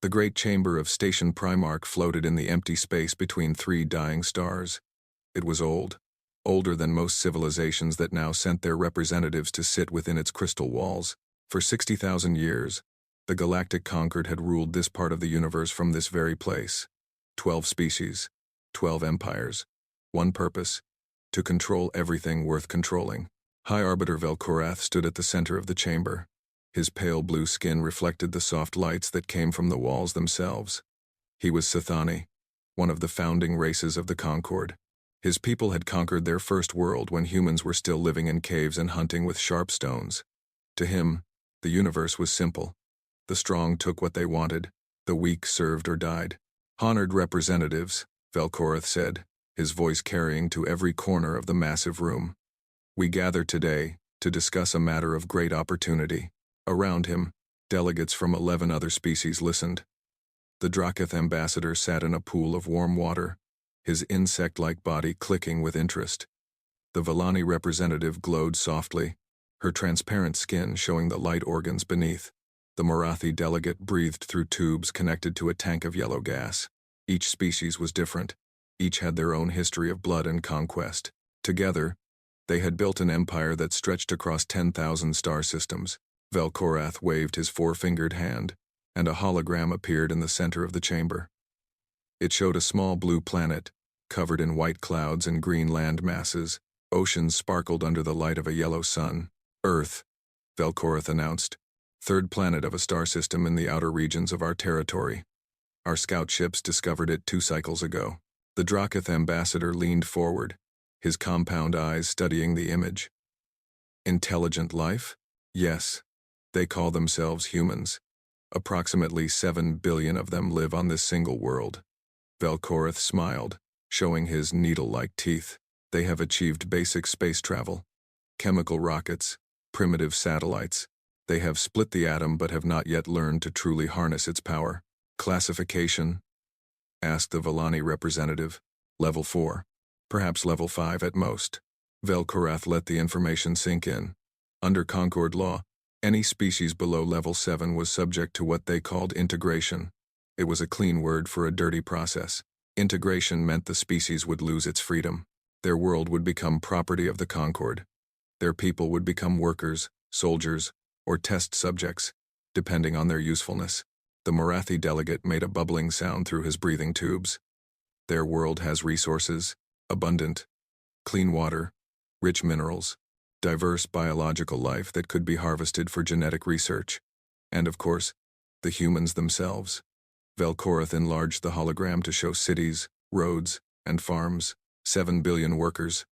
The great chamber of Station Primarch floated in the empty space between three dying stars. It was old, older than most civilizations that now sent their representatives to sit within its crystal walls. For 60,000 years, the Galactic Concord had ruled this part of the universe from this very place. 12 species, 12 empires, one purpose: to control everything worth controlling. High Arbiter Vel'Korath stood at the center of the chamber. His pale blue skin reflected the soft lights that came from the walls themselves. He was Sithani, one of the founding races of the Concord. His people had conquered their first world when humans were still living in caves and hunting with sharp stones. To him, the universe was simple. The strong took what they wanted, the weak served or died. "Honored representatives," Vel'Korath said, his voice carrying to every corner of the massive room. "We gather today to discuss a matter of great opportunity." Around him, delegates from 11 other species listened. The Draketh ambassador sat in a pool of warm water, his insect-like body clicking with interest. The Vellani representative glowed softly, her transparent skin showing the light organs beneath. The Morathi delegate breathed through tubes connected to a tank of yellow gas. Each species was different. Each had their own history of blood and conquest. Together, they had built an empire that stretched across 10,000 star systems. Vel'Korath waved his four-fingered hand, and a hologram appeared in the center of the chamber. It showed a small blue planet, covered in white clouds and green land masses. Oceans sparkled under the light of a yellow sun. "Earth," Vel'Korath announced. "Third planet of a star system in the outer regions of our territory. Our scout ships discovered it 2 cycles ago." The Draketh ambassador leaned forward, his compound eyes studying the image. "Intelligent life? Yes. They call themselves humans. Approximately 7 billion of them live on this single world." Vel'Korath smiled, showing his needle-like teeth. "They have achieved basic space travel. Chemical rockets, primitive satellites. They have split the atom but have not yet learned to truly harness its power." "Classification?" asked the Vellani representative. "Level 4. Perhaps level 5 at most." Vel'Korath let the information sink in. Under Concord law, any species below level 7 was subject to what they called integration. It was a clean word for a dirty process. Integration meant the species would lose its freedom. Their world would become property of the Concord. Their people would become workers, soldiers, or test subjects, depending on their usefulness. The Morathi delegate made a bubbling sound through his breathing tubes. "Their world has resources, abundant, clean water, rich minerals, diverse biological life that could be harvested for genetic research. And of course, the humans themselves." Vel'Korath enlarged the hologram to show cities, roads, and farms. 7 billion workers,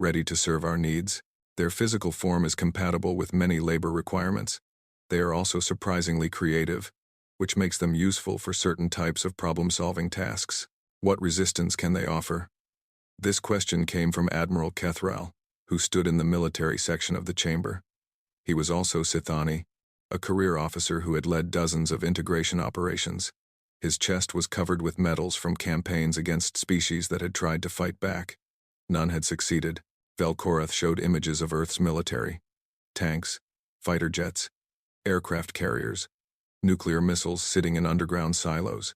ready to serve our needs. Their physical form is compatible with many labor requirements. They are also surprisingly creative, which makes them useful for certain types of problem-solving tasks. What resistance can they offer? This question came from Admiral Kethral, who stood in the military section of the chamber. He was also Sithani, a career officer who had led dozens of integration operations. His chest was covered with medals from campaigns against species that had tried to fight back. None had succeeded. Vel'Korath showed images of Earth's military: tanks, fighter jets, aircraft carriers, nuclear missiles sitting in underground silos.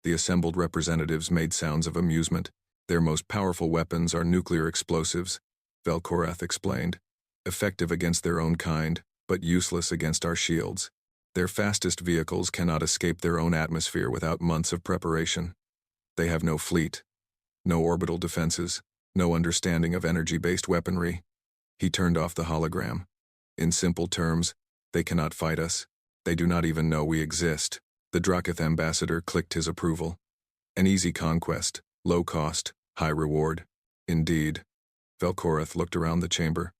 The assembled representatives made sounds of amusement. "Their most powerful weapons are nuclear explosives," Vel'Korath explained. "Effective against their own kind, but useless against our shields. Their fastest vehicles cannot escape their own atmosphere without months of preparation. They have no fleet, no orbital defenses, no understanding of energy-based weaponry." He turned off the hologram. "In simple terms, they cannot fight us. They do not even know we exist." The Draketh ambassador clicked his approval. "An easy conquest, low cost, high reward." "Indeed." Vel'Korath looked around the chamber.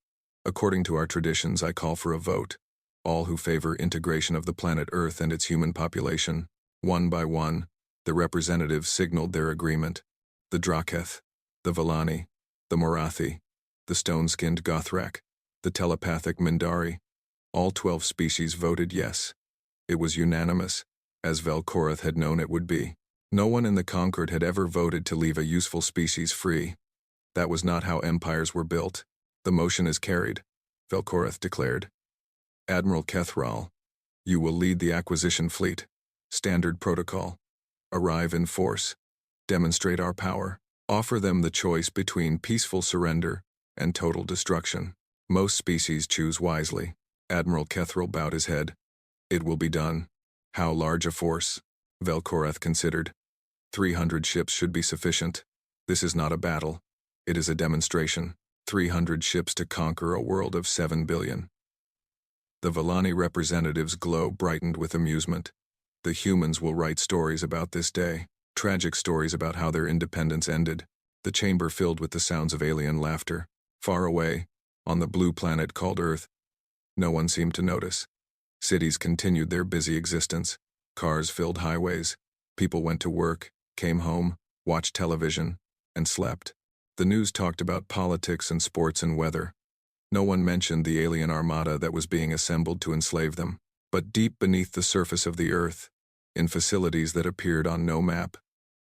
"According to our traditions, I call for a vote. All who favor integration of the planet Earth and its human population." One by one, the representatives signaled their agreement. The Draketh, the Vellani, the Morathi, the stone-skinned Gothrak, the telepathic Mindari. All 12 species voted yes. It was unanimous, as Vel'Korath had known it would be. No one in the Concord had ever voted to leave a useful species free. That was not how empires were built. "The motion is carried," Vel'Korath declared. "Admiral Kethral, you will lead the acquisition fleet. Standard protocol. Arrive in force. Demonstrate our power. Offer them the choice between peaceful surrender and total destruction. Most species choose wisely. Admiral Kethril bowed his head. It will be done. How large a force? Velkorath considered. 300 ships should be sufficient. This is not a battle. It is a demonstration. 300 ships to conquer a world of 7 billion. The Vellani representative's glow brightened with amusement. The humans will write stories about this day, tragic stories about how their independence ended. The chamber filled with the sounds of alien laughter. Far away, on the blue planet called Earth, no one seemed to notice. Cities continued their busy existence. Cars filled highways. People went to work, came home, watched television, and slept. The news talked about politics and sports and weather. No one mentioned the alien armada that was being assembled to enslave them. But deep beneath the surface of the Earth, in facilities that appeared on no map,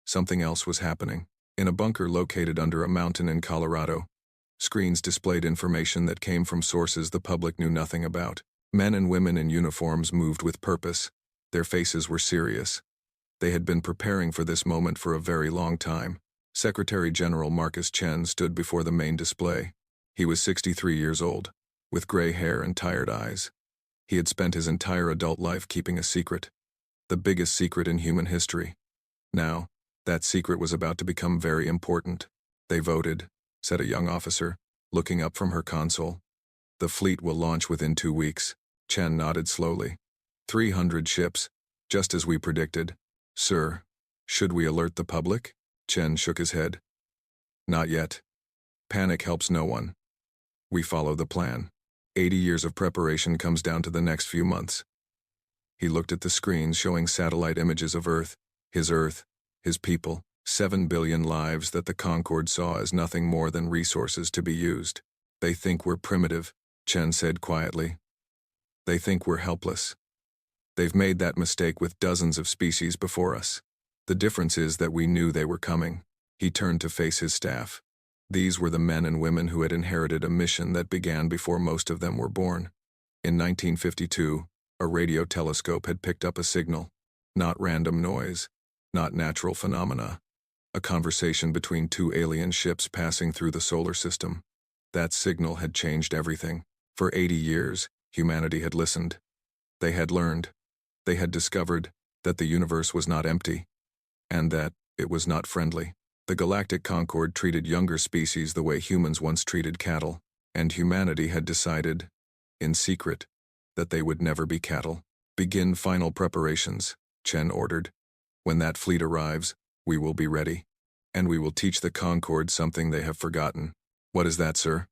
something else was happening. In a bunker located under a mountain in Colorado, screens displayed information that came from sources the public knew nothing about. Men and women in uniforms moved with purpose. Their faces were serious. They had been preparing for this moment for a very long time. Secretary General Marcus Chen stood before the main display. He was 63 years old, with gray hair and tired eyes. He had spent his entire adult life keeping a secret, the biggest secret in human history. Now, that secret was about to become very important. They voted, said a young officer, looking up from her console. The fleet will launch within 2 weeks. Chen nodded slowly. 300 ships, just as we predicted. Sir, should we alert the public? Chen shook his head. Not yet. Panic helps no one. We follow the plan. 80 years of preparation comes down to the next few months. He looked at the screens showing satellite images of Earth, his people, 7 billion lives that the Concord saw as nothing more than resources to be used. They think we're primitive, Chen said quietly. They think we're helpless. They've made that mistake with dozens of species before us. The difference is that we knew they were coming. He turned to face his staff. These were the men and women who had inherited a mission that began before most of them were born. In 1952, a radio telescope had picked up a signal. Not random noise, not natural phenomena. A conversation between 2 alien ships passing through the solar system. That signal had changed everything. For 80 years, humanity had listened. They had learned. They had discovered that the universe was not empty, and that it was not friendly. The Galactic Concord treated younger species the way humans once treated cattle, and humanity had decided, in secret, that they would never be cattle. Begin final preparations, Chen ordered. When that fleet arrives, we will be ready, and we will teach the Concord something they have forgotten. What is that, sir?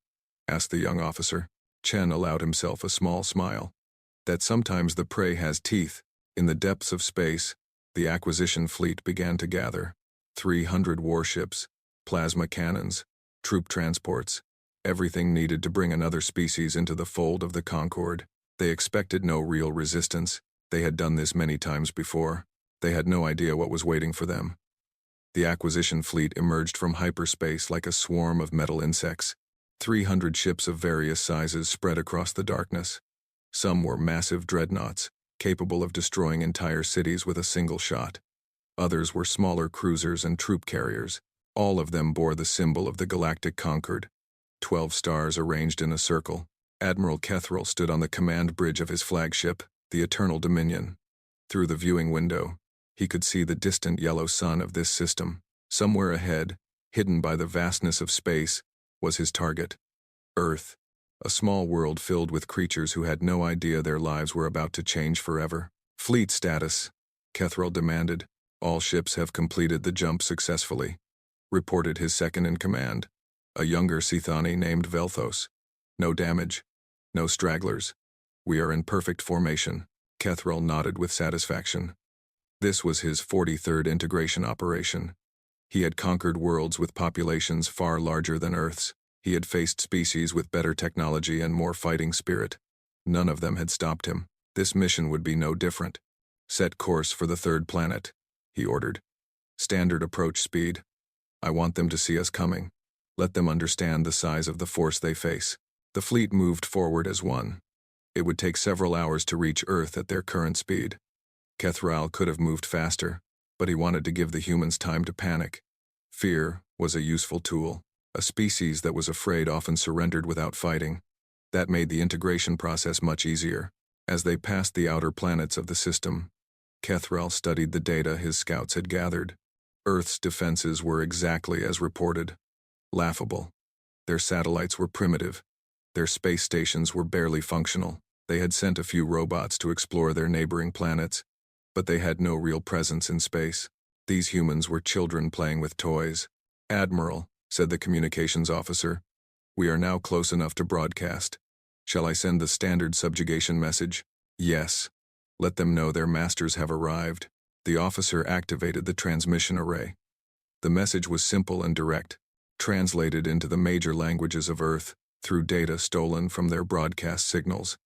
Asked the young officer. Chen allowed himself a small smile. That sometimes the prey has teeth. In the depths of space, the acquisition fleet began to gather. 300 warships, plasma cannons, troop transports, everything needed to bring another species into the fold of the Concord. They expected no real resistance. They had done this many times before. They had no idea what was waiting for them. The acquisition fleet emerged from hyperspace like a swarm of metal insects. 300 ships of various sizes spread across the darkness. Some were massive dreadnoughts, capable of destroying entire cities with a single shot. Others were smaller cruisers and troop carriers. All of them bore the symbol of the Galactic Concord, 12 stars arranged in a circle. Admiral Kethril stood on the command bridge of his flagship, the Eternal Dominion. Through the viewing window, he could see the distant yellow sun of this system. Somewhere ahead, hidden by the vastness of space, was his target, Earth, a small world filled with creatures who had no idea their lives were about to change forever. Fleet status, Kethril demanded. All ships have completed the jump successfully, reported his second-in-command, a younger Sithani named Velthos. No damage, no stragglers. We are in perfect formation. Kethril nodded with satisfaction. This was his 43rd integration operation. He had conquered worlds with populations far larger than Earth's. He had faced species with better technology and more fighting spirit. None of them had stopped him. This mission would be no different. Set course for the 3rd planet, he ordered. Standard approach speed. I want them to see us coming. Let them understand the size of the force they face. The fleet moved forward as one. It would take several hours to reach Earth at their current speed. Kethral could have moved faster, but he wanted to give the humans time to panic. Fear was a useful tool. A species that was afraid often surrendered without fighting. That made the integration process much easier. As they passed the outer planets of the system, Kethral studied the data his scouts had gathered. Earth's defenses were exactly as reported. Laughable. Their satellites were primitive. Their space stations were barely functional. They had sent a few robots to explore their neighboring planets, but they had no real presence in space. These humans were children playing with toys. "Admiral," said the communications officer, "we are now close enough to broadcast. Shall I send the standard subjugation message?" "Yes. Let them know their masters have arrived." The officer activated the transmission array. The message was simple and direct, translated into the major languages of Earth through data stolen from their broadcast signals.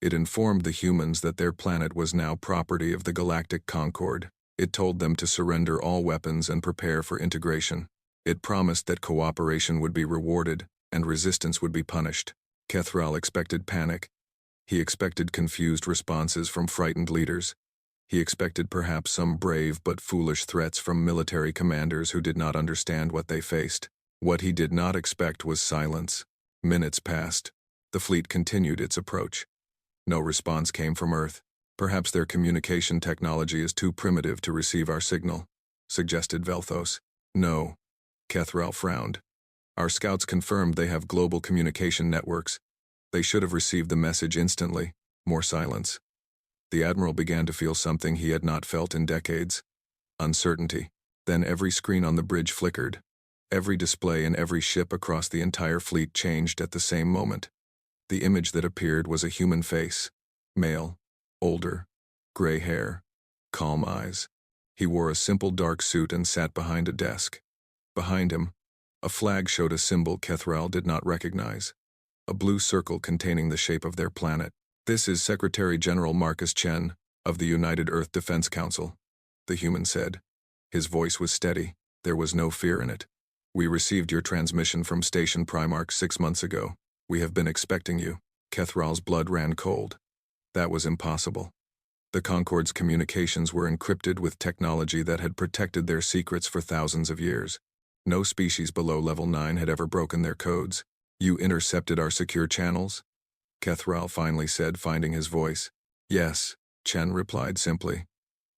It informed the humans that their planet was now property of the Galactic Concord. It told them to surrender all weapons and prepare for integration. It promised that cooperation would be rewarded and resistance would be punished. Kethral expected panic. He expected confused responses from frightened leaders. He expected perhaps some brave but foolish threats from military commanders who did not understand what they faced. What he did not expect was silence. Minutes passed. The fleet continued its approach. No response came from Earth. "Perhaps their communication technology is too primitive to receive our signal," suggested Velthos. "No." Kethral frowned. "Our scouts confirmed they have global communication networks. They should have received the message instantly." More silence. The Admiral began to feel something he had not felt in decades. Uncertainty. Then every screen on the bridge flickered. Every display in every ship across the entire fleet changed at the same moment. The image that appeared was a human face. Male. Older. Gray hair. Calm eyes. He wore a simple dark suit and sat behind a desk. Behind him, a flag showed a symbol Kethral did not recognize. A blue circle containing the shape of their planet. "This is Secretary General Marcus Chen of the United Earth Defense Council," the human said. His voice was steady. There was no fear in it. "We received your transmission from Station Primarch 6 months ago. We have been expecting you." Kethral's blood ran cold. That was impossible. The Concord's communications were encrypted with technology that had protected their secrets for thousands of years. No species below level 9 had ever broken their codes. "You intercepted our secure channels?" Kethral finally said, finding his voice. "Yes," Chen replied simply.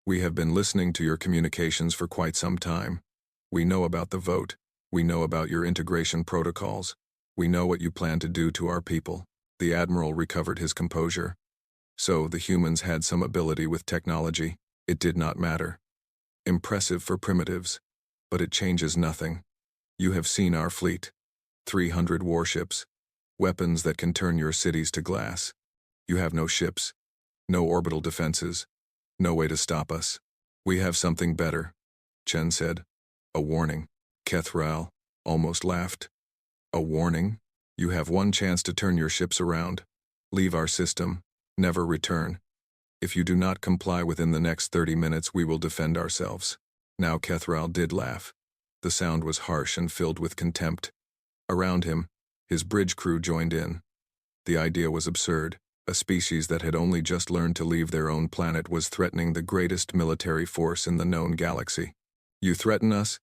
"We have been listening to your communications for quite some time. We know about the vote. We know about your integration protocols. We know what you plan to do to our people." The Admiral recovered his composure. So the humans had some ability with technology. It did not matter. Impressive for primitives. But it changes nothing. You have seen our fleet. 300 warships. Weapons that can turn your cities to glass. You have no ships. No orbital defenses. No way to stop us. "We have something better," Chen said. "A warning." Kethral almost laughed. "A warning? You have one chance to turn your ships around. Leave our system. Never return. If you do not comply within the next 30 minutes, we will defend ourselves." Now Kethral did laugh. The sound was harsh and filled with contempt. Around him, his bridge crew joined in. The idea was absurd. A species that had only just learned to leave their own planet was threatening the greatest military force in the known galaxy. "You threaten us?"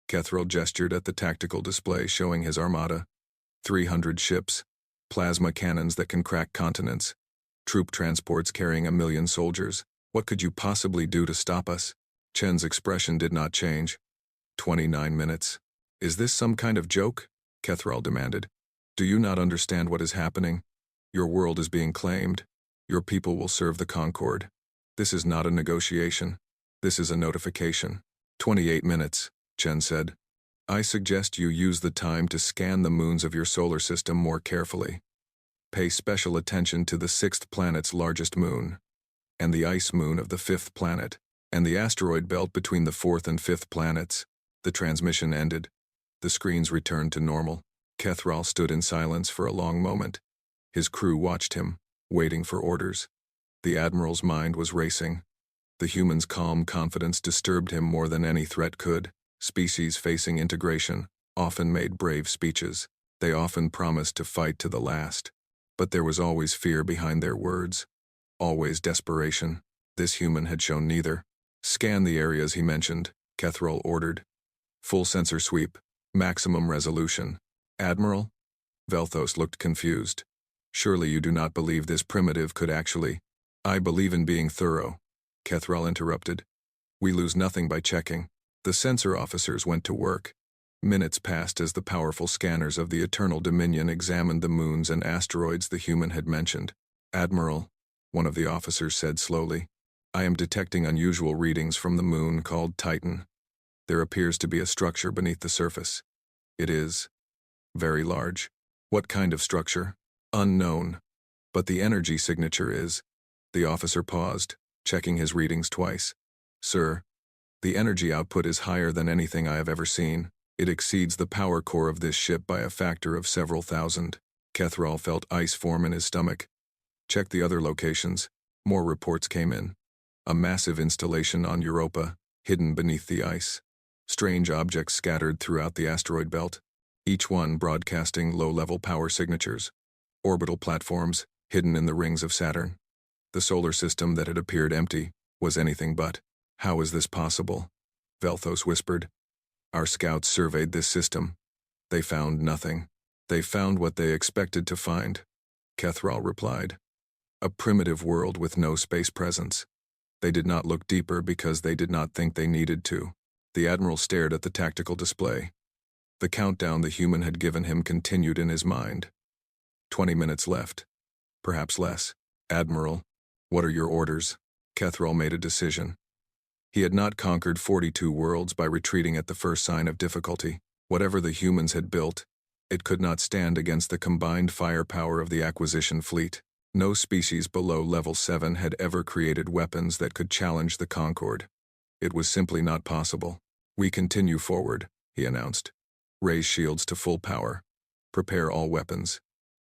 Kethral gestured at the tactical display showing his armada. 300 ships, plasma cannons that can crack continents, troop transports carrying 1,000,000 soldiers. "What could you possibly do to stop us?" Chen's expression did not change. 29 minutes. "Is this some kind of joke?" Kethral demanded. "Do you not understand what is happening? Your world is being claimed. Your people will serve the Concord. This is not a negotiation. This is a notification." 28 minutes, Chen said. "I suggest you use the time to scan the moons of your solar system more carefully. Pay special attention to the 6th planet's largest moon, and the ice moon of the 5th planet, and the asteroid belt between the 4th and 5th planets." The transmission ended. The screens returned to normal. Kethral stood in silence for a long moment. His crew watched him, waiting for orders. The Admiral's mind was racing. The human's calm confidence disturbed him more than any threat could. Species facing integration often made brave speeches. They often promised to fight to the last. But there was always fear behind their words. Always desperation. This human had shown neither. Scan the areas he mentioned, Kethrol ordered. Full sensor sweep, maximum resolution. Admiral? Velthos looked confused. Surely you do not believe this primitive could actually— I believe in being thorough, Kethrol interrupted. We lose nothing by checking. The sensor officers went to work. Minutes passed as the powerful scanners of the Eternal Dominion examined the moons and asteroids the human had mentioned. Admiral, one of the officers said slowly, I am detecting unusual readings from the moon called Titan. There appears to be a structure beneath the surface. It is very large. What kind of structure? Unknown. But the energy signature is— The officer paused, checking his readings twice. Sir, the energy output is higher than anything I have ever seen. It exceeds the power core of this ship by a factor of several thousand. Kethrol felt ice form in his stomach. Check the other locations. More reports came in. A massive installation on Europa, hidden beneath the ice. Strange objects scattered throughout the asteroid belt, each one broadcasting low-level power signatures. Orbital platforms, hidden in the rings of Saturn. The solar system that had appeared empty was anything but. How is this possible? Velthos whispered. Our scouts surveyed this system. They found nothing. They found what they expected to find, Kethrol replied. A primitive world with no space presence. They did not look deeper because they did not think they needed to. The Admiral stared at the tactical display. The countdown the human had given him continued in his mind. 20 minutes left. Perhaps less. Admiral, what are your orders? Kethrol made a decision. He had not conquered 42 worlds by retreating at the first sign of difficulty. Whatever the humans had built, it could not stand against the combined firepower of the acquisition fleet. No species below level 7 had ever created weapons that could challenge the Concord. It was simply not possible. We continue forward, he announced. Raise shields to full power. Prepare all weapons.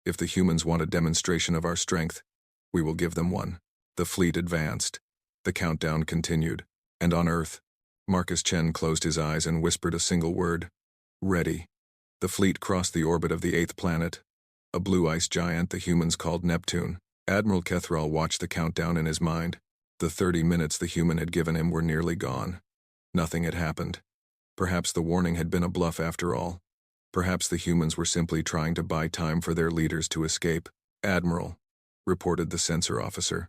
If the humans want a demonstration of our strength, we will give them one. The fleet advanced. The countdown continued. And on Earth, Marcus Chen closed his eyes and whispered a single word. Ready. The fleet crossed the orbit of the 8th planet, a blue ice giant the humans called Neptune. Admiral Kethrol watched the countdown in his mind. The 30 minutes the human had given him were nearly gone. Nothing had happened. Perhaps the warning had been a bluff after all. Perhaps the humans were simply trying to buy time for their leaders to escape. Admiral, reported the sensor officer.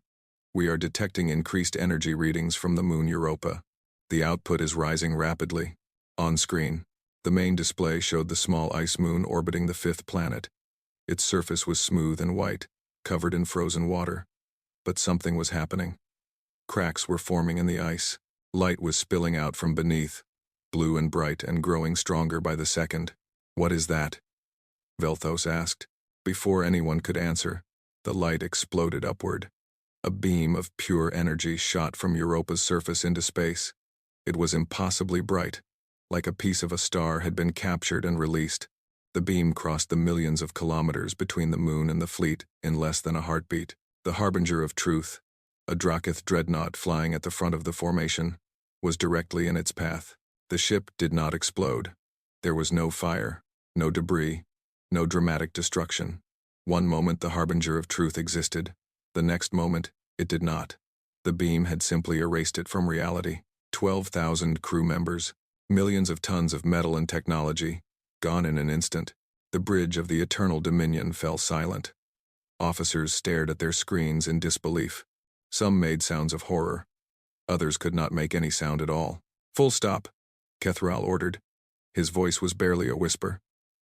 We are detecting increased energy readings from the moon Europa. The output is rising rapidly. On screen, the main display showed the small ice moon orbiting the 5th planet. Its surface was smooth and white, covered in frozen water. But something was happening. Cracks were forming in the ice. Light was spilling out from beneath, blue and bright and growing stronger by the second. What is that? Velthos asked. Before anyone could answer, the light exploded upward. A beam of pure energy shot from Europa's surface into space. It was impossibly bright, like a piece of a star had been captured and released. The beam crossed the millions of kilometers between the moon and the fleet in less than a heartbeat. The harbinger of truth, a Dracoth dreadnought flying at the front of the formation, was directly in its path. The ship did not explode. There was no fire, no debris, no dramatic destruction. One moment the harbinger of truth existed. The next moment, it did not. The beam had simply erased it from reality. 12,000 crew members, millions of tons of metal and technology, gone in an instant. The bridge of the Eternal Dominion fell silent. Officers stared at their screens in disbelief. Some made sounds of horror. Others could not make any sound at all. Full stop, Kethrol ordered. His voice was barely a whisper.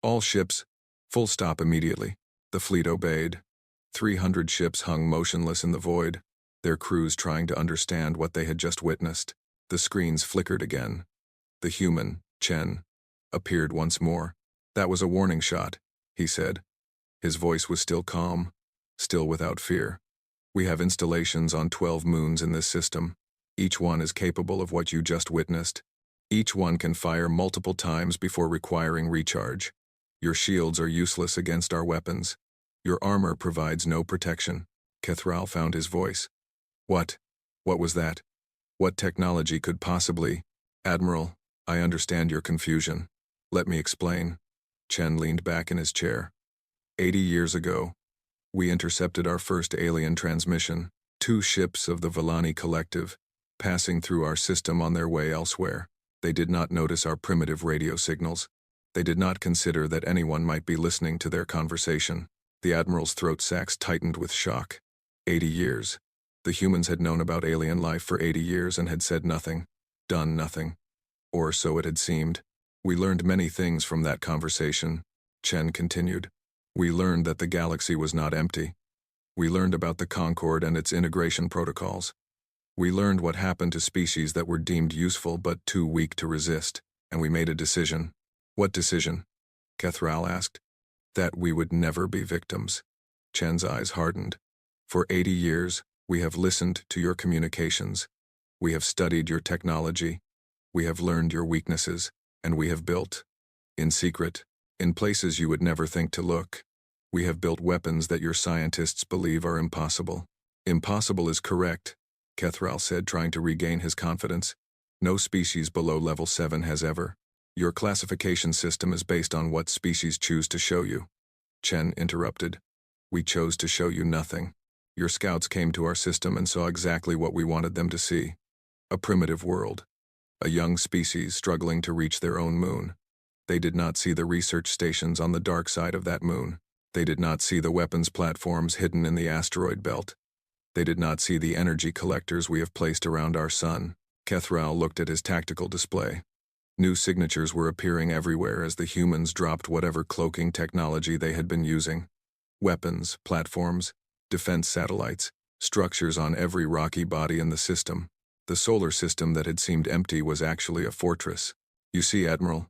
All ships, full stop immediately. The fleet obeyed. 300 ships hung motionless in the void, their crews trying to understand what they had just witnessed. The screens flickered again. The human, Chen, appeared once more. That was a warning shot, he said. His voice was still calm, still without fear. We have installations on 12 moons in this system. Each one is capable of what you just witnessed. Each one can fire multiple times before requiring recharge. Your shields are useless against our weapons. Your armor provides no protection. Kethrol found his voice. What? What was that? What technology could possibly— Admiral, I understand your confusion. Let me explain. Chen leaned back in his chair. 80 years ago, we intercepted our first alien transmission. 2 ships of the Villani Collective, passing through our system on their way elsewhere. They did not notice our primitive radio signals. They did not consider that anyone might be listening to their conversation. The Admiral's throat sacs tightened with shock. 80 years. The humans had known about alien life for 80 years and had said nothing, done nothing. Or so it had seemed. We learned many things from that conversation, Chen continued. We learned that the galaxy was not empty. We learned about the Concord and its integration protocols. We learned what happened to species that were deemed useful but too weak to resist, and we made a decision. What decision? Kethral asked. That we would never be victims. Chen's eyes hardened. For 80 years, we have listened to your communications. We have studied your technology. We have learned your weaknesses, and we have built, in secret, in places you would never think to look. We have built weapons that your scientists believe are impossible. Impossible is correct, Kethral said, trying to regain his confidence. No species below level 7 has ever. Your classification system is based on what species choose to show you. Chen interrupted. We chose to show you nothing. Your scouts came to our system and saw exactly what we wanted them to see. A primitive world. A young species struggling to reach their own moon. They did not see the research stations on the dark side of that moon. They did not see the weapons platforms hidden in the asteroid belt. They did not see the energy collectors we have placed around our sun. Kethral looked at his tactical display. New signatures were appearing everywhere as the humans dropped whatever cloaking technology they had been using. Weapons, platforms, defense satellites, structures on every rocky body in the system. The solar system that had seemed empty was actually a fortress. You see, Admiral,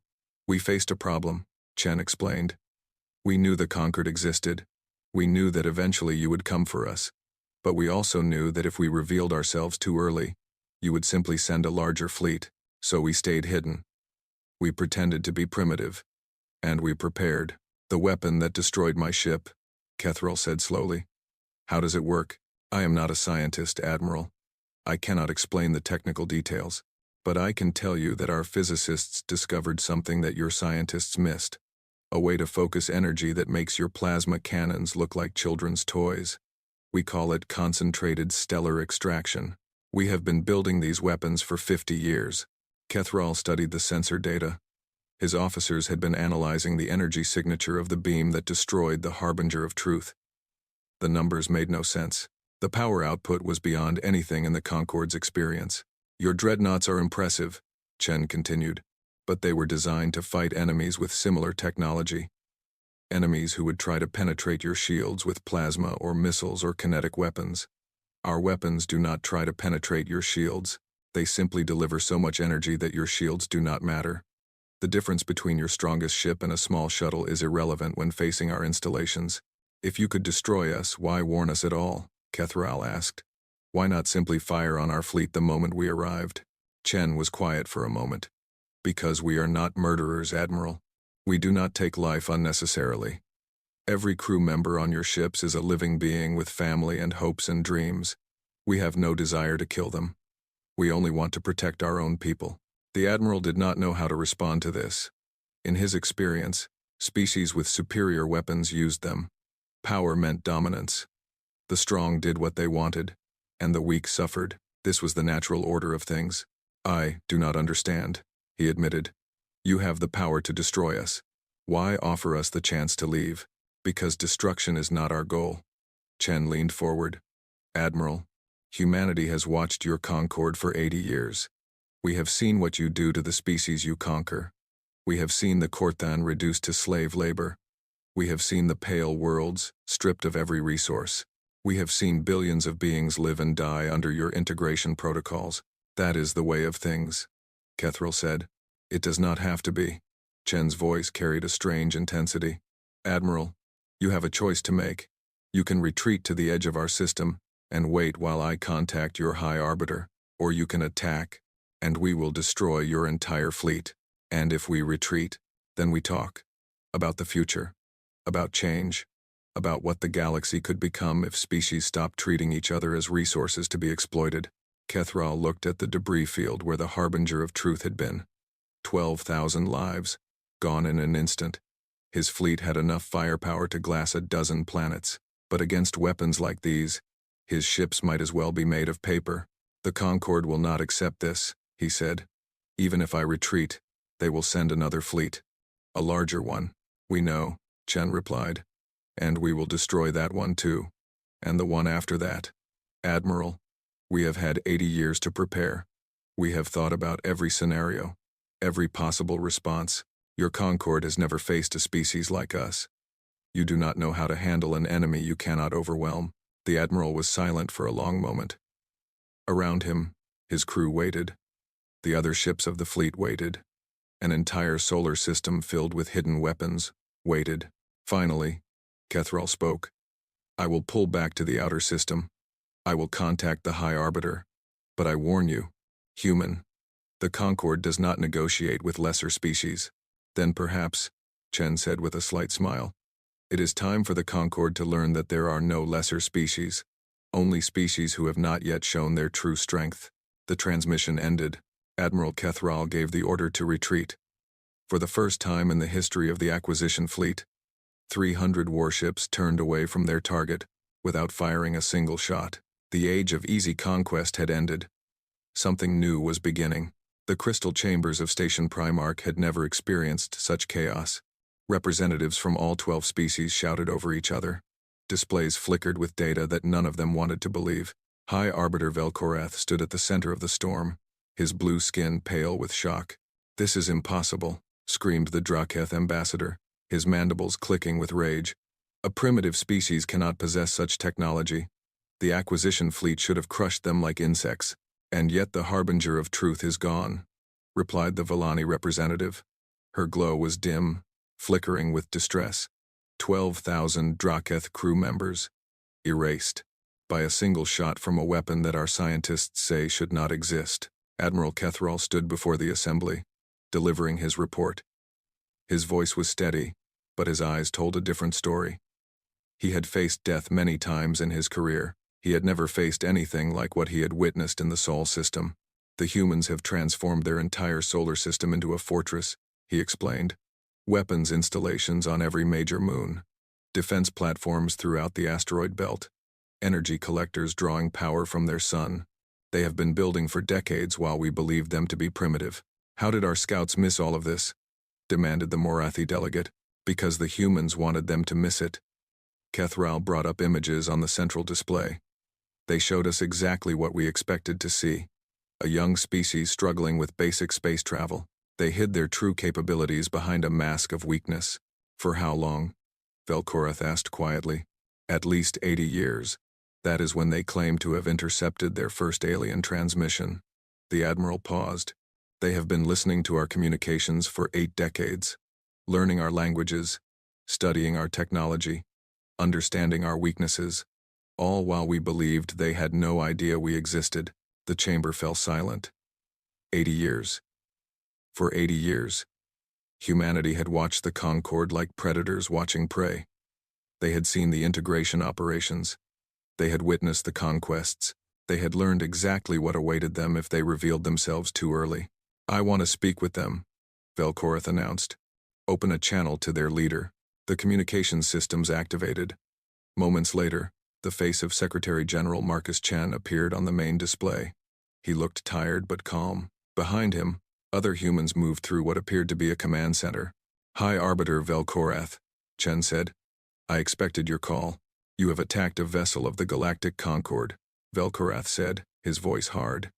we faced a problem, Chen explained. We knew the Concord existed. We knew that eventually you would come for us. But we also knew that if we revealed ourselves too early, you would simply send a larger fleet, so we stayed hidden. We pretended to be primitive. And we prepared. The weapon that destroyed my ship, Kethral said slowly. How does it work? I am not a scientist, Admiral. I cannot explain the technical details, but I can tell you that our physicists discovered something that your scientists missed. A way to focus energy that makes your plasma cannons look like children's toys. We call it concentrated stellar extraction. We have been building these weapons for 50 years. Kethral studied the sensor data. His officers had been analyzing the energy signature of the beam that destroyed the Harbinger of Truth. The numbers made no sense. The power output was beyond anything in the Concord's experience. Your dreadnoughts are impressive, Chen continued, but they were designed to fight enemies with similar technology. Enemies who would try to penetrate your shields with plasma or missiles or kinetic weapons. Our weapons do not try to penetrate your shields. They simply deliver so much energy that your shields do not matter. The difference between your strongest ship and a small shuttle is irrelevant when facing our installations. If you could destroy us, why warn us at all? Kethral asked. Why not simply fire on our fleet the moment we arrived? Chen was quiet for a moment. Because we are not murderers, Admiral. We do not take life unnecessarily. Every crew member on your ships is a living being with family and hopes and dreams. We have no desire to kill them. We only want to protect our own people. The Admiral did not know how to respond to this. In his experience, species with superior weapons used them. Power meant dominance. The strong did what they wanted, and the weak suffered. This was the natural order of things. I do not understand, he admitted. You have the power to destroy us. Why offer us the chance to leave? Because destruction is not our goal. Chen leaned forward. Admiral, humanity has watched your Concord for 80 years. We have seen what you do to the species you conquer. We have seen the Korthan reduced to slave labor. We have seen the pale worlds, stripped of every resource. We have seen billions of beings live and die under your integration protocols. That is the way of things, Kethral said. It does not have to be. Chen's voice carried a strange intensity. Admiral, you have a choice to make. You can retreat to the edge of our system and wait while I contact your High Arbiter, or you can attack, and we will destroy your entire fleet. And if we retreat, then we talk. About the future. About change. About what the galaxy could become if species stopped treating each other as resources to be exploited. Kethral looked at the debris field where the Harbinger of Truth had been. 12,000 lives, gone in an instant. His fleet had enough firepower to glass a dozen planets, but against weapons like these, His ships might as well be made of paper. The Concord will not accept this, he said. Even if I retreat, they will send another fleet. A larger one. We know, Chen replied. And we will destroy that one too. And the one after that. Admiral, we have had 80 years to prepare. We have thought about every scenario, every possible response. Your Concord has never faced a species like us. You do not know how to handle an enemy you cannot overwhelm. The Admiral was silent for a long moment. Around him, his crew waited. The other ships of the fleet waited. An entire solar system filled with hidden weapons waited. Finally, Kethral spoke. I will pull back to the outer system. I will contact the High Arbiter. But I warn you, human, the Concord does not negotiate with lesser species. Then perhaps, Chen said with a slight smile, it is time for the Concord to learn that there are no lesser species, only species who have not yet shown their true strength. The transmission ended. Admiral Kethral gave the order to retreat. For the first time in the history of the acquisition fleet, 300 warships turned away from their target without firing a single shot. The age of easy conquest had ended. Something new was beginning. The crystal chambers of Station Primarch had never experienced such chaos. Representatives from all 12 species shouted over each other. Displays flickered with data that none of them wanted to believe. High Arbiter Velkorath stood at the center of the storm, his blue skin pale with shock. This is impossible, screamed the Draketh ambassador, his mandibles clicking with rage. A primitive species cannot possess such technology. The acquisition fleet should have crushed them like insects. And yet the harbinger of truth is gone, replied the Villani representative. Her glow was dim, flickering with distress. 12,000 Draketh crew members, erased, by a single shot from a weapon that our scientists say should not exist. Admiral Kethral stood before the assembly, delivering his report. His voice was steady, but his eyes told a different story. He had faced death many times in his career. He had never faced anything like what he had witnessed in the Sol system. The humans have transformed their entire solar system into a fortress, he explained. Weapons installations on every major moon. Defense platforms throughout the asteroid belt. Energy collectors drawing power from their sun. They have been building for decades while we believed them to be primitive. How did our scouts miss all of this? Demanded the Morathi delegate. Because the humans wanted them to miss it. Kethral brought up images on the central display. They showed us exactly what we expected to see. A young species struggling with basic space travel. They hid their true capabilities behind a mask of weakness. For how long? Velkorath asked quietly. At least 80 years. That is when they claimed to have intercepted their first alien transmission. The Admiral paused. They have been listening to our communications for 8 decades. Learning our languages. Studying our technology. Understanding our weaknesses. All while we believed they had no idea we existed. The chamber fell silent. 80 years. For 80 years, humanity had watched the Concord like predators watching prey. They had seen the integration operations. They had witnessed the conquests. They had learned exactly what awaited them if they revealed themselves too early. I want to speak with them, Velkorath announced. Open a channel to their leader. The communications systems activated. Moments later, the face of Secretary General Marcus Chen appeared on the main display. He looked tired but calm. Behind him, other humans moved through what appeared to be a command center. High Arbiter Velkorath, Chen said. I expected your call. You have attacked a vessel of the Galactic Concord, Velkorath said, his voice hard.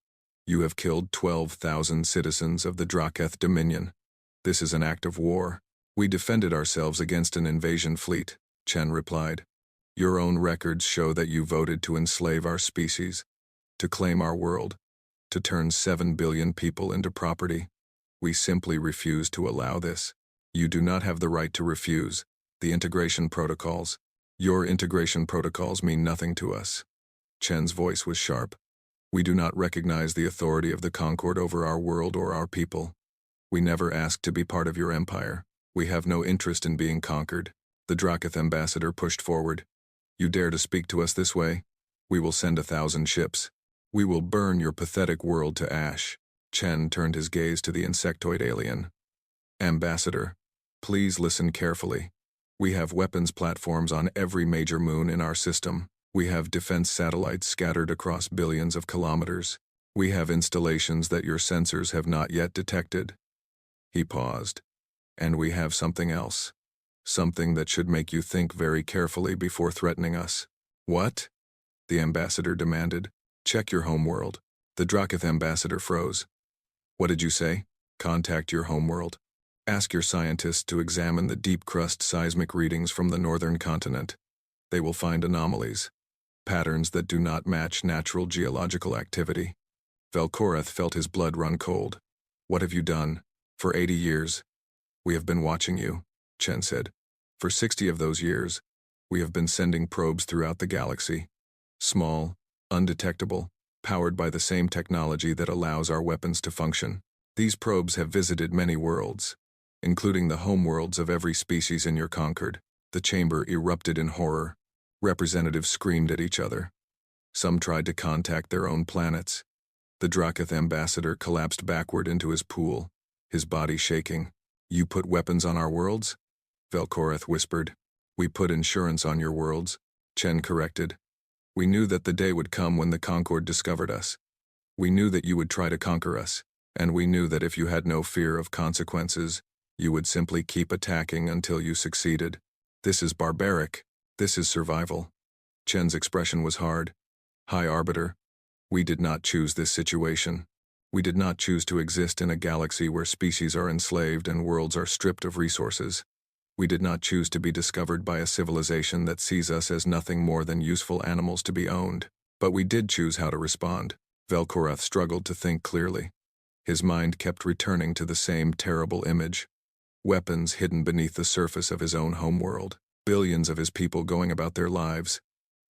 You have killed 12,000 citizens of the Draketh Dominion. This is an act of war. We defended ourselves against an invasion fleet, Chen replied. Your own records show that you voted to enslave our species, to claim our world, to turn 7 billion people into property. We simply refuse to allow this. You do not have the right to refuse. The integration protocols. Your integration protocols mean nothing to us. Chen's voice was sharp. We do not recognize the authority of the Concord over our world or our people. We never asked to be part of your empire. We have no interest in being conquered. The Draketh ambassador pushed forward. You dare to speak to us this way? We will send 1,000 ships. We will burn your pathetic world to ash. Chen turned his gaze to the insectoid alien. Ambassador, please listen carefully. We have weapons platforms on every major moon in our system. We have defense satellites scattered across billions of kilometers. We have installations that your sensors have not yet detected." He paused. "And we have something else. Something that should make you think very carefully before threatening us." "What?" the ambassador demanded. "Check your homeworld." The Drakith ambassador froze. "What did you say?" "Contact your homeworld. Ask your scientists to examine the deep crust seismic readings from the northern continent. They will find anomalies, patterns that do not match natural geological activity." Velkorath felt his blood run cold. "What have you done?" "For 80 years. We have been watching you," Chen said. "For 60 of those years, we have been sending probes throughout the galaxy. Small, undetectable, powered by the same technology that allows our weapons to function. These probes have visited many worlds, including the homeworlds of every species in your conquered." The chamber erupted in horror. Representatives screamed at each other. Some tried to contact their own planets. The Drakith ambassador collapsed backward into his pool, his body shaking. "You put weapons on our worlds?" Velkorath whispered. "We put insurance on your worlds," Chen corrected. "We knew that the day would come when the Concord discovered us. We knew that you would try to conquer us, and we knew that if you had no fear of consequences, you would simply keep attacking until you succeeded. This is barbaric. This is survival." Chen's expression was hard. "High Arbiter, we did not choose this situation. We did not choose to exist in a galaxy where species are enslaved and worlds are stripped of resources. We did not choose to be discovered by a civilization that sees us as nothing more than useful animals to be owned. But we did choose how to respond." Velkorath struggled to think clearly. His mind kept returning to the same terrible image. Weapons hidden beneath the surface of his own homeworld. Billions of his people going about their lives,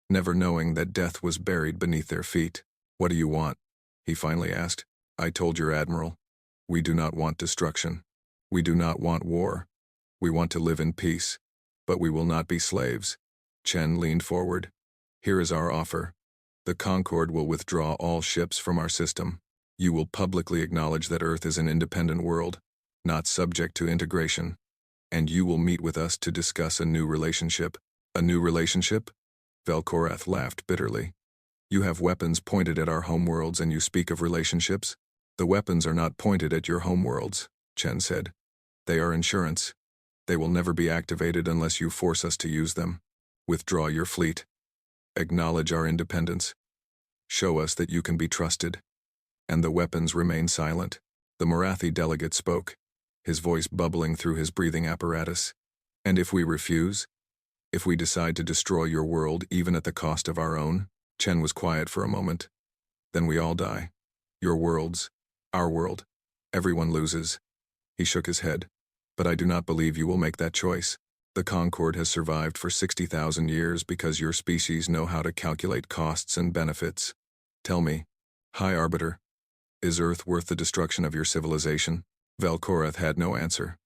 never knowing that death was buried beneath their feet. "What do you want?" he finally asked. "I told your admiral. We do not want destruction. We do not want war. We want to live in peace, but we will not be slaves." Chen leaned forward. "Here is our offer. The Concord will withdraw all ships from our system. You will publicly acknowledge that Earth is an independent world, not subject to integration. And you will meet with us to discuss a new relationship." "A new relationship?" Velkorath laughed bitterly. "You have weapons pointed at our homeworlds and you speak of relationships?" "The weapons are not pointed at your homeworlds," Chen said. "They are insurance. They will never be activated unless you force us to use them. Withdraw your fleet. Acknowledge our independence. Show us that you can be trusted." And the weapons remained silent. The Morathi delegate spoke, his voice bubbling through his breathing apparatus. "And if we refuse? If we decide to destroy your world even at the cost of our own?" Chen was quiet for a moment. "Then we all die. Your worlds, our world. Everyone loses." He shook his head. "But I do not believe you will make that choice. The Concord has survived for 60,000 years because your species know how to calculate costs and benefits. Tell me, High Arbiter, is Earth worth the destruction of your civilization?" Velkorath had no answer.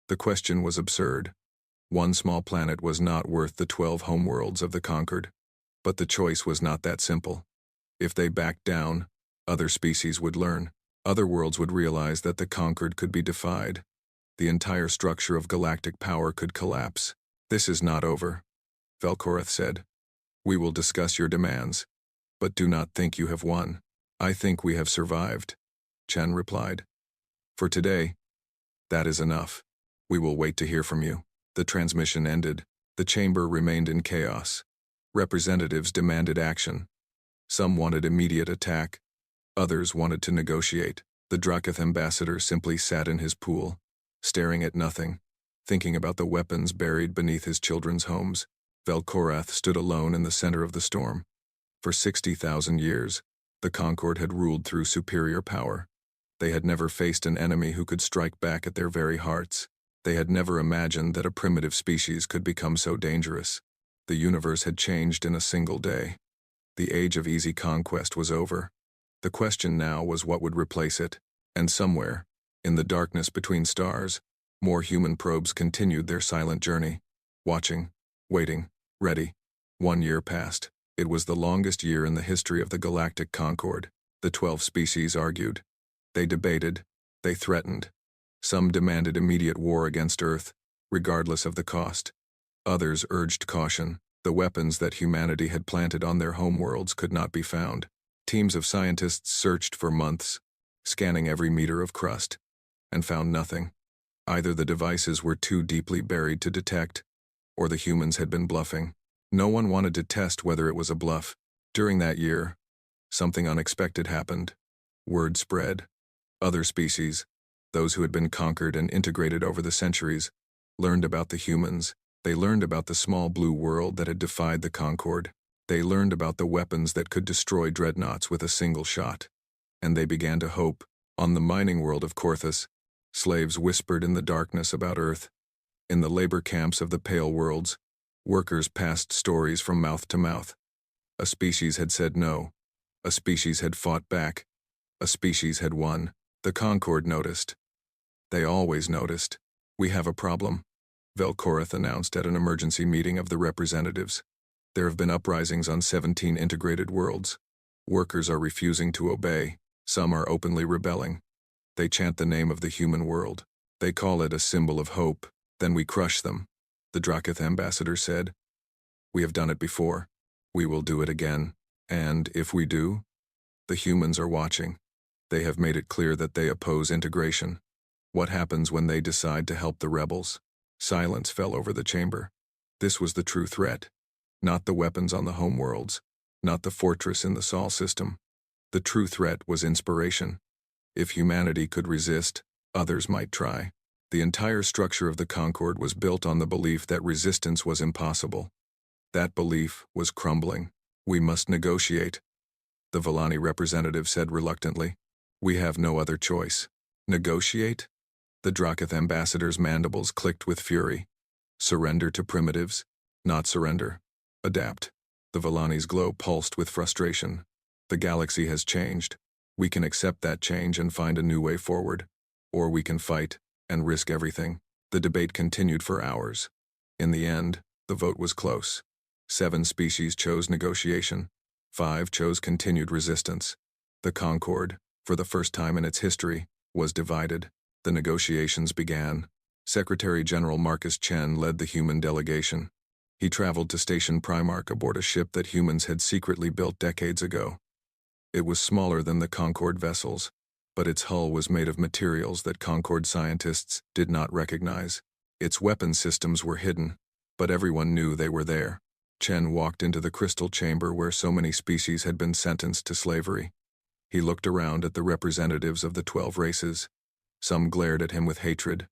The question was absurd. One small planet was not worth the 12 homeworlds of the Conquered. But the choice was not that simple. If they backed down, other species would learn. Other worlds would realize that the Conquered could be defied. The entire structure of galactic power could collapse. "This is not over," Velkorath said. "We will discuss your demands. But do not think you have won." "I think we have survived," Chen replied. "For today, that is enough. We will wait to hear from you." The transmission ended. The chamber remained in chaos. Representatives demanded action. Some wanted immediate attack. Others wanted to negotiate. The Drakith ambassador simply sat in his pool, staring at nothing, thinking about the weapons buried beneath his children's homes. Velkorath stood alone in the center of the storm. For 60,000 years, the Concord had ruled through superior power. They had never faced an enemy who could strike back at their very hearts. They had never imagined that a primitive species could become so dangerous. The universe had changed in a single day. The age of easy conquest was over. The question now was what would replace it. And somewhere, in the darkness between stars, more human probes continued their silent journey. Watching, waiting, ready. 1 year passed. It was the longest year in the history of the Galactic Concord. The 12 species argued. They debated. They threatened. Some demanded immediate war against Earth, regardless of the cost. Others urged caution. The weapons that humanity had planted on their homeworlds could not be found. Teams of scientists searched for months, scanning every meter of crust, and found nothing. Either the devices were too deeply buried to detect, or the humans had been bluffing. No one wanted to test whether it was a bluff. During that year, something unexpected happened. Word spread. Other species, those who had been conquered and integrated over the centuries, learned about the humans. They learned about the small blue world that had defied the Concord. They learned about the weapons that could destroy dreadnoughts with a single shot. And they began to hope. On the mining world of Korthus, slaves whispered in the darkness about Earth. In the labor camps of the Pale Worlds, workers passed stories from mouth to mouth. A species had said no. A species had fought back. A species had won. The Concord noticed. They always noticed. "We have a problem," Velkorath announced at an emergency meeting of the representatives. "There have been uprisings on 17 integrated worlds. Workers are refusing to obey. Some are openly rebelling. They chant the name of the human world. They call it a symbol of hope. Then we crush them," the Drakith ambassador said. "We have done it before. We will do it again. And if we do, the humans are watching. They have made it clear that they oppose integration. What happens when they decide to help the rebels?" Silence fell over the chamber. This was the true threat. Not the weapons on the homeworlds. Not the fortress in the Sol system. The true threat was inspiration. If humanity could resist, others might try. The entire structure of the Concord was built on the belief that resistance was impossible. That belief was crumbling. "We must negotiate," the Volani representative said reluctantly. "We have no other choice." "Negotiate?" The Drakith ambassador's mandibles clicked with fury. "Surrender to primitives? Not surrender. Adapt." The Volani's glow pulsed with frustration. "The galaxy has changed. We can accept that change and find a new way forward. Or we can fight and risk everything." The debate continued for hours. In the end, the vote was close. 7 species chose negotiation. 5 chose continued resistance. The Concord, for the first time in its history, was divided. The negotiations began. Secretary General Marcus Chen led the human delegation. He traveled to Station Primarch aboard a ship that humans had secretly built decades ago. It was smaller than the Concord vessels, but its hull was made of materials that Concord scientists did not recognize. Its weapon systems were hidden, but everyone knew they were there. Chen walked into the crystal chamber where so many species had been sentenced to slavery. He looked around at the representatives of the 12 races. Some glared at him with hatred.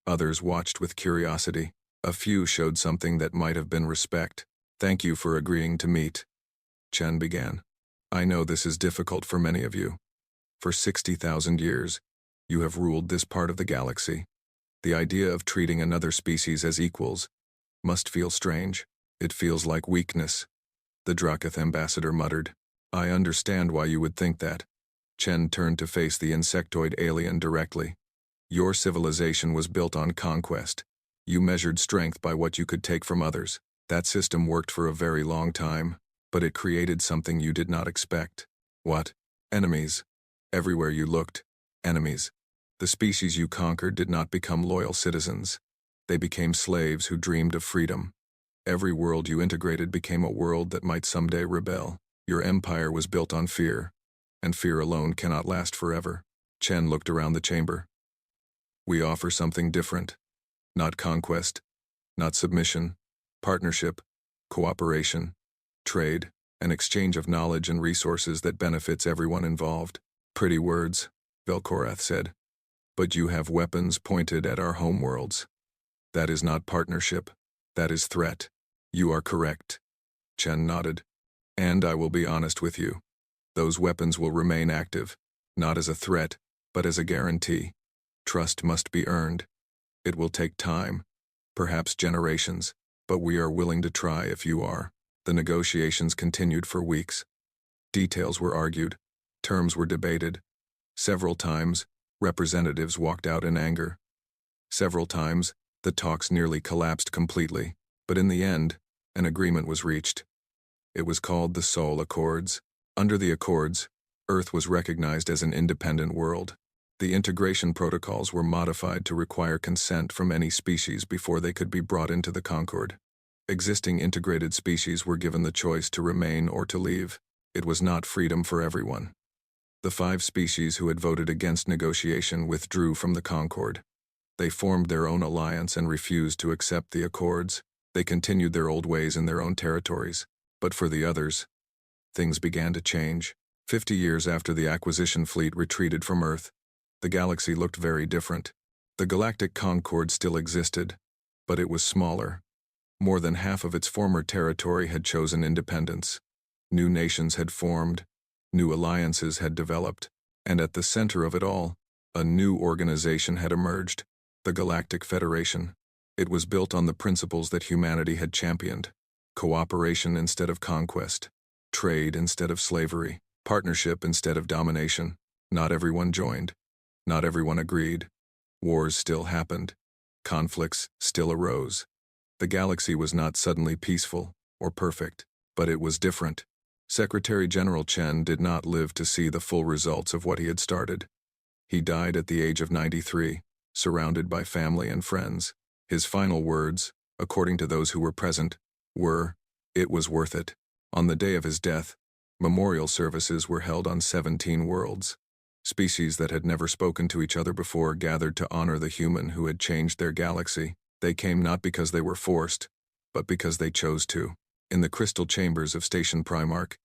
Others watched with curiosity. A few showed something that might have been respect. "Thank you for agreeing to meet," Chen began. "I know this is difficult for many of you. For 60,000 years, you have ruled this part of the galaxy. The idea of treating another species as equals must feel strange. It feels like weakness," the Drakith ambassador muttered. "I understand why you would think that." Chen turned to face the insectoid alien directly. "Your civilization was built on conquest. You measured strength by what you could take from others. That system worked for a very long time, but it created something you did not expect." "What?" "Enemies. Everywhere you looked, enemies. The species you conquered did not become loyal citizens. They became slaves who dreamed of freedom. Every world you integrated became a world that might someday rebel. Your empire was built on fear, and fear alone cannot last forever." Chen looked around the chamber. "We offer something different. Not conquest, not submission, partnership, cooperation, trade, an exchange of knowledge and resources that benefits everyone involved." "Pretty words," Velkorath said. "But you have weapons pointed at our homeworlds. That is not partnership. That is threat." "You are correct," Chen nodded. "And I will be honest with you. Those weapons will remain active, not as a threat, but as a guarantee. Trust must be earned. It will take time, perhaps generations, but we are willing to try if you are." The negotiations continued for weeks. Details were argued. Terms were debated. Several times, representatives walked out in anger. Several times, the talks nearly collapsed completely, but in the end, an agreement was reached. It was called the Sol Accords. Under the Accords, Earth was recognized as an independent world. The integration protocols were modified to require consent from any species before they could be brought into the Concord. Existing integrated species were given the choice to remain or to leave. It was not freedom for everyone. The 5 species who had voted against negotiation withdrew from the Concord. They formed their own alliance and refused to accept the accords. They continued their old ways in their own territories. But for the others, things began to change. 50 years after the acquisition fleet retreated from Earth, the galaxy looked very different. The Galactic Concord still existed, but it was smaller. More than half of its former territory had chosen independence. New nations had formed, new alliances had developed, and at the center of it all, a new organization had emerged, the Galactic Federation. It was built on the principles that humanity had championed: cooperation instead of conquest, trade instead of slavery, partnership instead of domination. Not everyone joined. Not everyone agreed. Wars still happened. Conflicts still arose. The galaxy was not suddenly peaceful or perfect, but it was different. Secretary General Chen did not live to see the full results of what he had started. He died at the age of 93, surrounded by family and friends. His final words, according to those who were present, were, "It was worth it." On the day of his death, memorial services were held on 17 worlds. Species that had never spoken to each other before gathered to honor the human who had changed their galaxy. They came not because they were forced, but because they chose to. In the crystal chambers of Station Primarch,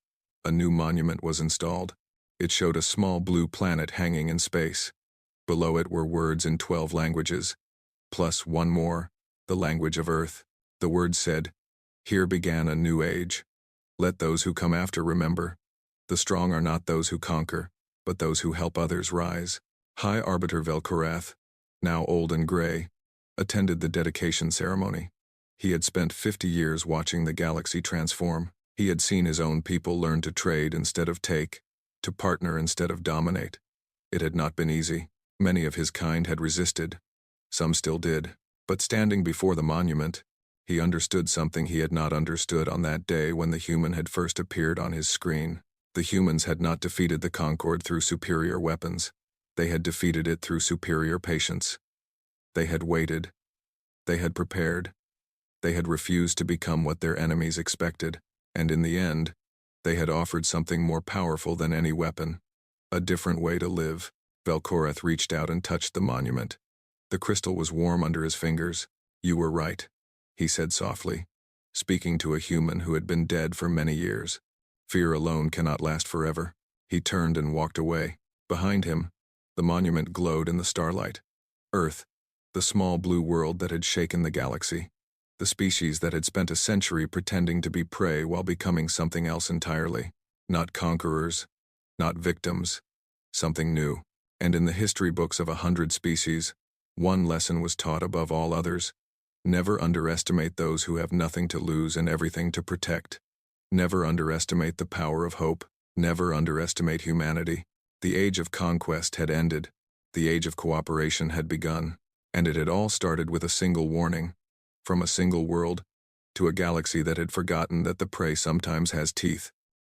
a new monument was installed. It showed a small blue planet hanging in space. Below it were words in 12 languages, plus one more, the language of Earth. The words said, "Here began a new age. Let those who come after remember. The strong are not those who conquer, but those who help others rise." High Arbiter Velkorath, now old and gray, attended the dedication ceremony. He had spent 50 years watching the galaxy transform. He had seen his own people learn to trade instead of take, to partner instead of dominate. It had not been easy. Many of his kind had resisted. Some still did. But standing before the monument, he understood something he had not understood on that day when the human had first appeared on his screen. The humans had not defeated the Concord through superior weapons. They had defeated it through superior patience. They had waited. They had prepared. They had refused to become what their enemies expected, and in the end, they had offered something more powerful than any weapon: a different way to live. Velkorath reached out and touched the monument. The crystal was warm under his fingers. "You were right," he said softly, speaking to a human who had been dead for many years. "Fear alone cannot last forever." He turned and walked away. Behind him, the monument glowed in the starlight. Earth, the small blue world that had shaken the galaxy. The species that had spent a century pretending to be prey while becoming something else entirely. Not conquerors, not victims, something new. And in the history books of 100 species, one lesson was taught above all others: never underestimate those who have nothing to lose and everything to protect. Never underestimate the power of hope. Never underestimate humanity. The age of conquest had ended. The age of cooperation had begun. And it had all started with a single warning. From a single world, to a galaxy that had forgotten that the prey sometimes has teeth.